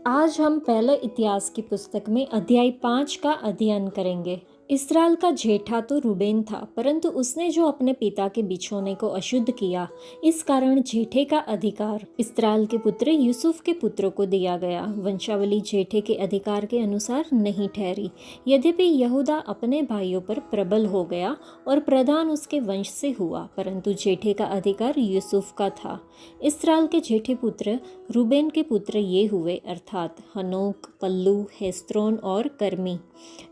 आज हम पहले इतिहास की पुस्तक में अध्याय 5 का अध्ययन करेंगे। इसराइल का जेठा तो रूबेन था, परंतु उसने जो अपने पिता के बिछोने को अशुद्ध किया, इस कारण जेठे का अधिकार इसराइल के पुत्र यूसुफ के पुत्रों को दिया गया। वंशावली जेठे के अधिकार के अनुसार नहीं ठहरी। यद्यपि यहूदा अपने भाइयों पर प्रबल हो गया और प्रधान उसके वंश से हुआ, परंतु जेठे का अधिकार यूसुफ का था। इसराइल के जेठे पुत्र रूबेन के पुत्र ये हुए, अर्थात हनोक, पल्लू, हेस्रोन और कर्मी।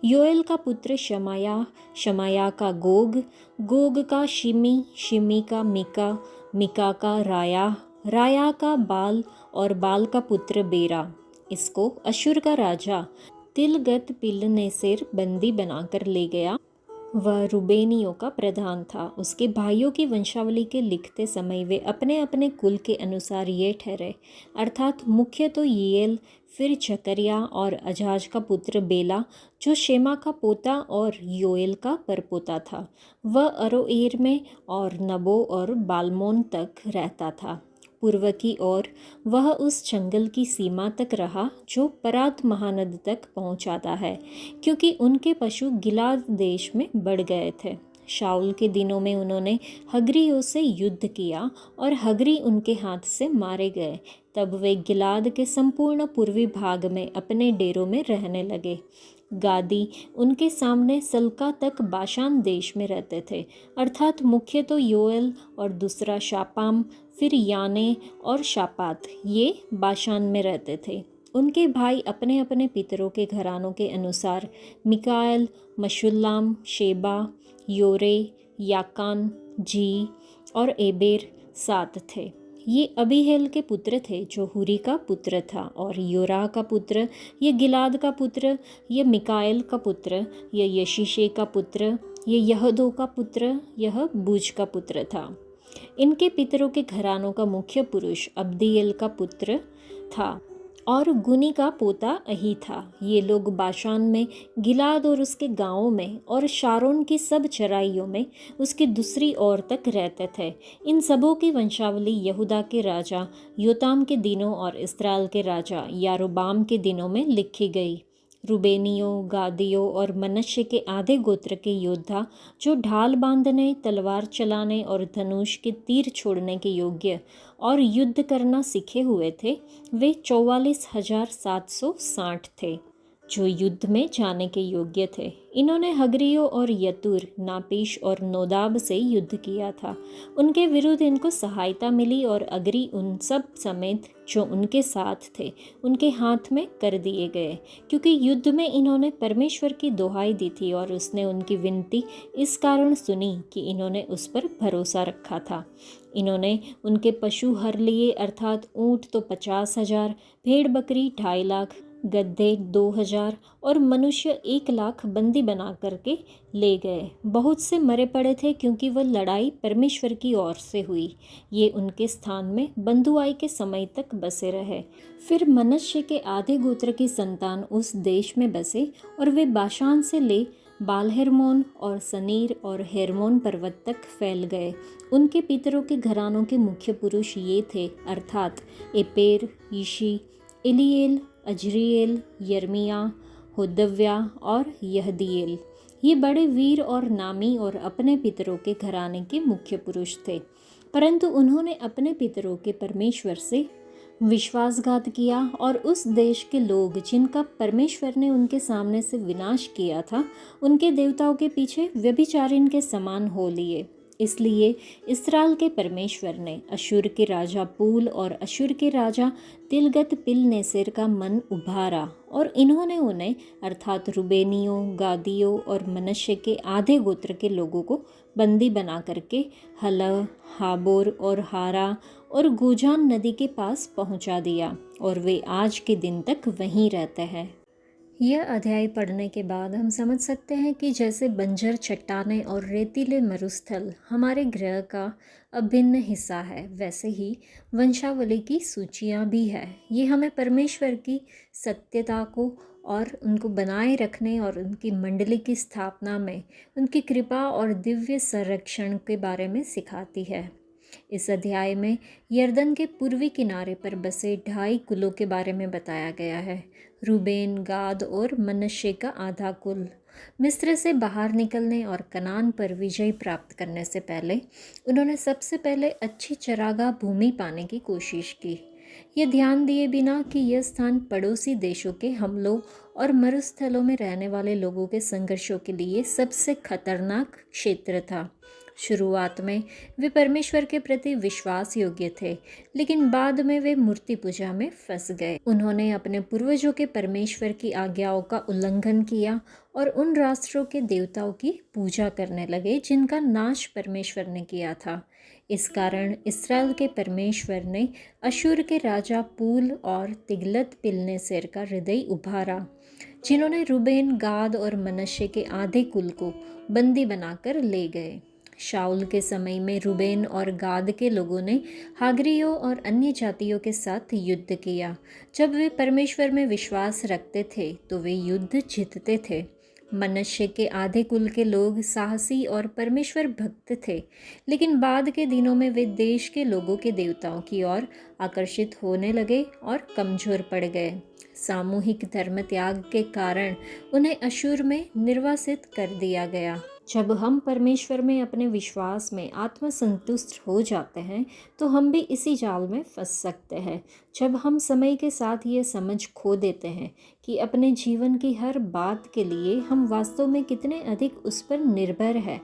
योएल का पुत्र शमाया, शमाया का गोग, गोग का शिमी, शिमी का मिका, मिका का राया, राया का बाल और बाल का पुत्र बेरा। इसको अशुर का राजा तिलगत पिलनेसेर बंदी बनाकर ले गया। वह रूबेनियों का प्रधान था। उसके भाइयों की वंशावली के लिखते समय वे अपने अपने कुल के अनुसार ये ठहरे, अर्थात मुख्य तो यीएल, फिर जकरिया और अजाज का पुत्र बेला, जो शेमा का पोता और योएल का परपोता था। वह अरोएर में और नबो और बालमोन तक रहता था। पूर्व की ओर वह उस जंगल की सीमा तक रहा जो परात महानद तक पहुंचाता है, क्योंकि उनके पशु गिलाद देश में बढ़ गए थे। शाऊल के दिनों में उन्होंने हगरियों से युद्ध किया और हगरी उनके हाथ से मारे गए। तब वे गिलाद के संपूर्ण पूर्वी भाग में अपने डेरों में रहने लगे। गादी उनके सामने सल्का तक बाशान देश में रहते थे, अर्थात मुख्य तो योएल और दूसरा शापाम, फिर याने और शापात, ये बाशान में रहते थे। उनके भाई अपने अपने पितरों के घरानों के अनुसार मिकाएल, मशुल्लाम, शेबा, योरे, याकान, जी और एबेर 7 थे। ये अबीहेल के पुत्र थे जो हुरी का पुत्र था, और योरा का पुत्र, ये गिलाद का पुत्र, ये मिकाएल का पुत्र, ये यशीशे का पुत्र, ये यहदो का पुत्र, यह बूज का पुत्र था। इनके पितरों के घरानों का मुख्य पुरुष अब्दीएल का पुत्र था और गुनी का पोता अही था। ये लोग बाशान में, गिलाद और उसके गांवों में और शारोन की सब चराइयों में उसकी दूसरी ओर तक रहते थे। इन सबों की वंशावली यहूदा के राजा योताम के दिनों और इस्राएल के राजा यारोबाम के दिनों में लिखी गई। रूबेनियों, गादियों और मनश्शे के आधे गोत्र के योद्धा जो ढाल बांधने, तलवार चलाने और धनुष के तीर छोड़ने के योग्य और युद्ध करना सीखे हुए थे, वे 44,760 थे जो युद्ध में जाने के योग्य थे। इन्होंने हगरियों और यतूर, नापीश और नोदाब से युद्ध किया था। उनके विरुद्ध इनको सहायता मिली और अगरी उन सब समेत जो उनके साथ थे उनके हाथ में कर दिए गए, क्योंकि युद्ध में इन्होंने परमेश्वर की दोहाई दी थी और उसने उनकी विनती इस कारण सुनी कि इन्होंने उस पर भरोसा रखा था। इन्होंने उनके पशु हर लिए, अर्थात ऊँट तो 50,000, भेड़ बकरी 2.5 लाख, गद्दे 2,000 और मनुष्य 1 लाख बंदी बना करके ले गए। बहुत से मरे पड़े थे, क्योंकि वह लड़ाई परमेश्वर की ओर से हुई। ये उनके स्थान में बंधुआई के समय तक बसे रहे। फिर मनश्शे के आधे गोत्र की संतान उस देश में बसे, और वे बाशान से ले बाल-हेर्मोन और सनीर और हेर्मोन पर्वत तक फैल गए। उनके पितरों के घरानों के मुख्य पुरुष ये थे, अर्थात एपेर, यिशी, एलीएल, अजरिएल, यर्मिया, होदव्या और यहदीएल। ये बड़े वीर और नामी और अपने पितरों के घराने के मुख्य पुरुष थे, परंतु उन्होंने अपने पितरों के परमेश्वर से विश्वासघात किया और उस देश के लोग जिनका परमेश्वर ने उनके सामने से विनाश किया था, उनके देवताओं के पीछे व्यभिचारिन के समान हो लिए। इसलिए इस्राएल के परमेश्वर ने अशुर के राजा पूल और अशुर के राजा तिलगत पिलनेसेर का मन उभारा, और इन्होंने उन्हें, अर्थात रूबेनियों, गादियों और मनश्शे के आधे गोत्र के लोगों को बंदी बना करके हलह, हाबोर और हारा और गोजान नदी के पास पहुंचा दिया, और वे आज के दिन तक वहीं रहते हैं। यह अध्याय पढ़ने के बाद हम समझ सकते हैं कि जैसे बंजर चट्टानें और रेतीले मरुस्थल हमारे ग्रह का अभिन्न हिस्सा है, वैसे ही वंशावली की सूचियाँ भी है। ये हमें परमेश्वर की सत्यता को और उनको बनाए रखने और उनकी मंडली की स्थापना में उनकी कृपा और दिव्य संरक्षण के बारे में सिखाती है। इस अध्याय में यरदन के पूर्वी किनारे पर बसे 2.5 कुलों के बारे में बताया गया है। रूबेन, गाद और मनश्शे का आधा कुल। मिस्र से बाहर निकलने और कनान पर विजय प्राप्त करने से पहले उन्होंने सबसे पहले अच्छी चरागाह भूमि पाने की कोशिश की। ये ध्यान दिए बिना कि यह स्थान पड़ोसी देशों के हमलों और मरुस्थलों में रहने वाले लोगों के संघर्षों के लिए सबसे खतरनाक क्षेत्र था। शुरुआत में वे परमेश्वर के प्रति विश्वास योग्य थे, लेकिन बाद में वे मूर्ति पूजा में फंस गए। उन्होंने अपने पूर्वजों के परमेश्वर की आज्ञाओं का उल्लंघन किया और उन राष्ट्रों के देवताओं की पूजा करने लगे जिनका नाश परमेश्वर ने किया था। इस कारण इस्राएल के परमेश्वर ने अशूर के राजा पूल और तिग्लत पिलनेसर का हृदय उभारा, जिन्होंने रूबेन, गाद और मनश्शे के आधे कुल को बंदी बनाकर ले गए। शाऊल के समय में रूबेन और गाद के लोगों ने हागरियों और अन्य जातियों के साथ युद्ध किया। जब वे परमेश्वर में विश्वास रखते थे तो वे युद्ध जीतते थे। मनश्शे के आधे कुल के लोग साहसी और परमेश्वर भक्त थे, लेकिन बाद के दिनों में वे देश के लोगों के देवताओं की ओर आकर्षित होने लगे और कमजोर पड़ गए। सामूहिक धर्म त्याग के कारण उन्हें अशूर में निर्वासित कर दिया गया। जब हम परमेश्वर में अपने विश्वास में आत्मसंतुष्ट हो जाते हैं तो हम भी इसी जाल में फंस सकते हैं। जब हम समय के साथ ये समझ खो देते हैं कि अपने जीवन की हर बात के लिए हम वास्तव में कितने अधिक उस पर निर्भर हैं,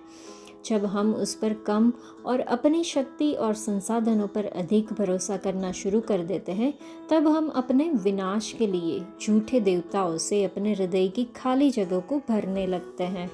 जब हम उस पर कम और अपनी शक्ति और संसाधनों पर अधिक भरोसा करना शुरू कर देते हैं, तब हम अपने विनाश के लिए झूठे देवताओं से अपने हृदय की खाली जगह को भरने लगते हैं।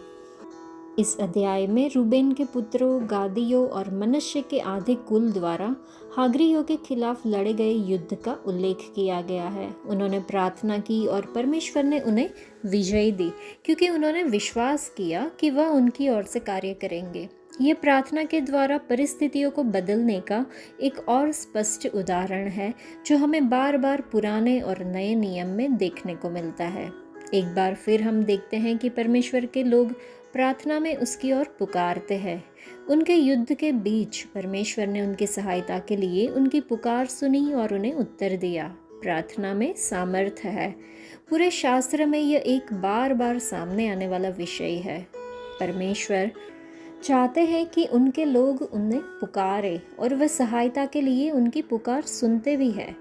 इस अध्याय में रूबेन के पुत्रों, गादियों और मनश्शे के आधे कुल द्वारा हागरियों के खिलाफ लड़े गए युद्ध का उल्लेख किया गया है। उन्होंने प्रार्थना की और परमेश्वर ने उन्हें विजय दी, क्योंकि उन्होंने विश्वास किया कि वह उनकी ओर से कार्य करेंगे। ये प्रार्थना के द्वारा परिस्थितियों को बदलने का एक और स्पष्ट उदाहरण है, जो हमें बार बार पुराने और नए नियम में देखने को मिलता है। एक बार फिर हम देखते हैं कि परमेश्वर के लोग प्रार्थना में उसकी ओर पुकारते हैं। उनके युद्ध के बीच परमेश्वर ने उनकी सहायता के लिए उनकी पुकार सुनी और उन्हें उत्तर दिया। प्रार्थना में सामर्थ्य है। पूरे शास्त्र में यह एक बार बार सामने आने वाला विषय है। परमेश्वर चाहते हैं कि उनके लोग उन्हें पुकारे और वह सहायता के लिए उनकी पुकार सुनते भी हैं।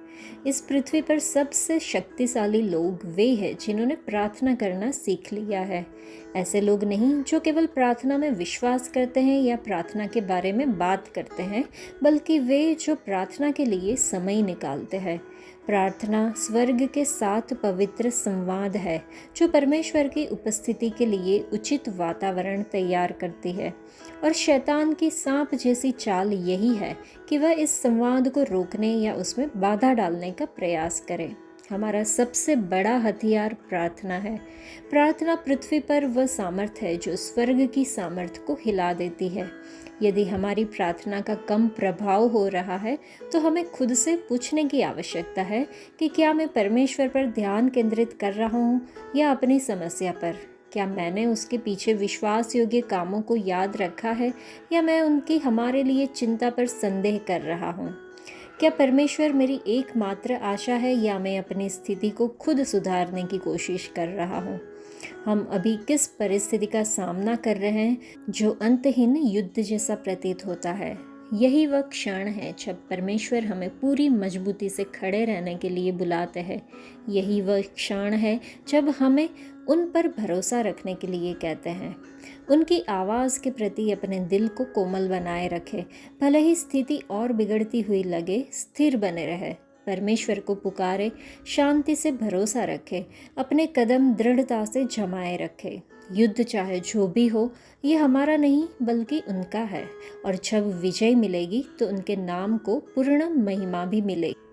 इस पृथ्वी पर सबसे शक्तिशाली लोग वे हैं जिन्होंने प्रार्थना करना सीख लिया है। ऐसे लोग नहीं जो केवल प्रार्थना में विश्वास करते हैं या प्रार्थना के बारे में बात करते हैं, बल्कि वे जो प्रार्थना के लिए समय निकालते हैं। प्रार्थना स्वर्ग के साथ पवित्र संवाद है, जो परमेश्वर की उपस्थिति के लिए उचित वातावरण तैयार करती है। और शैतान की सांप जैसी चाल यही है कि वह इस संवाद को रोकने या उसमें बाधा डालने का प्रयास करे। हमारा सबसे बड़ा हथियार प्रार्थना है। प्रार्थना पृथ्वी पर वह सामर्थ्य है जो स्वर्ग की सामर्थ्य को हिला देती है। यदि हमारी प्रार्थना का कम प्रभाव हो रहा है तो हमें खुद से पूछने की आवश्यकता है कि क्या मैं परमेश्वर पर ध्यान केंद्रित कर रहा हूँ या अपनी समस्या पर। क्या मैंने उसके पीछे विश्वास योग्य कामों को याद रखा है या मैं उनकी हमारे लिए चिंता पर संदेह कर रहा हूँ। क्या परमेश्वर मेरी एकमात्र आशा है या मैं अपनी स्थिति को खुद सुधारने की कोशिश कर रहा हूँ। हम अभी किस परिस्थिति का सामना कर रहे हैं जो अंतहीन युद्ध जैसा प्रतीत होता है। यही वह क्षण है जब परमेश्वर हमें पूरी मजबूती से खड़े रहने के लिए बुलाते हैं। यही वह क्षण है जब हमें उन पर भरोसा रखने के लिए कहते हैं। उनकी आवाज़ के प्रति अपने दिल को कोमल बनाए रखें, भले ही स्थिति और बिगड़ती हुई लगे, स्थिर बने रहे। परमेश्वर को पुकारे, शांति से भरोसा रखे, अपने कदम दृढ़ता से जमाए रखे। युद्ध चाहे जो भी हो, ये हमारा नहीं बल्कि उनका है, और जब विजय मिलेगी तो उनके नाम को पूर्ण महिमा भी मिलेगी।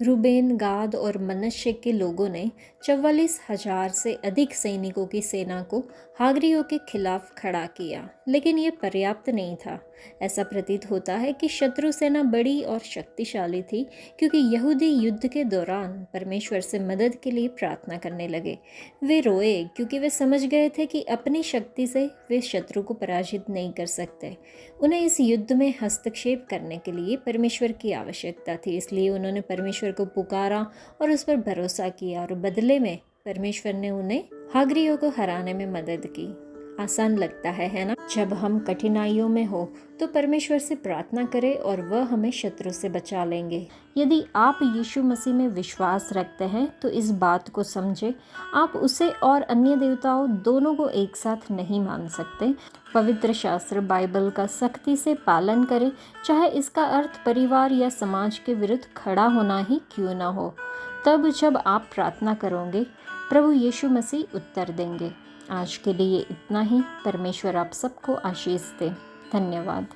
रूबेन, गाद और मनश्शे के लोगों ने 44,000 से अधिक सैनिकों की सेना को हागरियों के खिलाफ खड़ा किया, लेकिन ये पर्याप्त नहीं था। ऐसा प्रतीत होता है कि शत्रु सेना बड़ी और शक्तिशाली थी, क्योंकि यहूदी युद्ध के दौरान परमेश्वर से मदद के लिए प्रार्थना करने लगे। वे रोए क्योंकि वे समझ गए थे कि अपनी शक्ति से वे शत्रु को पराजित नहीं कर सकते। उन्हें इस युद्ध में हस्तक्षेप करने के लिए परमेश्वर की आवश्यकता थी, इसलिए उन्होंने परमेश्वर को पुकारा और उस पर भरोसा किया, और बदले में परमेश्वर ने उन्हें हाग्रियों को हराने में मदद की। आसान लगता है ना? जब हम कठिनाइयों में हो तो परमेश्वर से प्रार्थना करें और वह हमें शत्रु से बचा लेंगे। यदि आप यीशु मसीह में विश्वास रखते हैं तो इस बात को समझें, आप उसे और अन्य देवताओं दोनों को एक साथ नहीं मान सकते। पवित्र शास्त्र बाइबल का सख्ती से पालन करें, चाहे इसका अर्थ परिवार या समाज के विरुद्ध खड़ा होना ही क्यों न हो। तब जब आप प्रार्थना करोगे, प्रभु यीशु मसीह उत्तर देंगे। आज के लिए इतना ही। परमेश्वर आप सबको आशीष दे। धन्यवाद।